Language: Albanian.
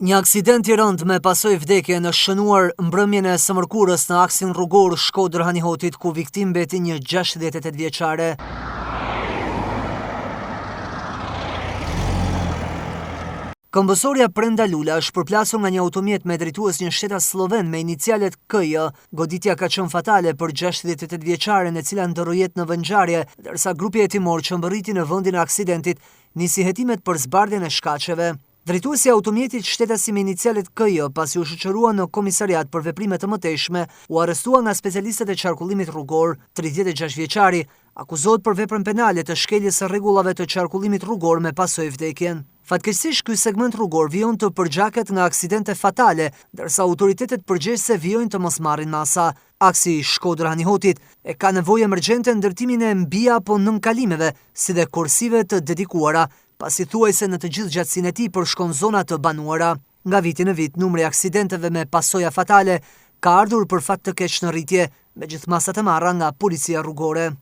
Një aksident i rënd me pasojë vdekje në shënuar mbrëmjen e së mërkurës në aksin rrugor Shkodër-Hanihotit, ku viktim mbeti një 68 vjeçare. Këmbësorja Prenda Lula është përplasur nga një automjet me drejtues një shtetas sloven me inicialet KJ. Goditja ka qenë fatale për 68 vjeçaren, e cila ndorroi jetë në vëngjarje, ndërsa grupi hetimor që mbërriti në vendin e aksidentit nisi hetimet për zbardhjen e shkaqeve. Drejtuesi i automjetit, shtetasi me inicialet KJ, pasi u shoqërua në komisariat për veprime të mëtejshme, u arrestua nga specialistët e qarkullimit rrugor. 36 vjeçari akuzohet për veprën penale të shkeljes së rregullave të qarkullimit rrugor me pasojë vdekjen. Fatkeqësisht, ky segment rrugor vijon të përgjaket nga aksidente fatale, ndërsa autoritetet përgjegjëse vijojnë të mos marrin masa. Aksi i Shkodër-Hanihotit e ka nevojë emergjente ndërtimin e mbi apo nën kalimeve, si dhe korsive të dedikuara, pasi thuajse në të gjithë gjatësinë e tij përshkon zona të banuara. Nga viti në vit, numri i aksidenteve me pasoja fatale ka ardhur për fat të keq në rritje, me gjithë masat e marra nga policia rrugore.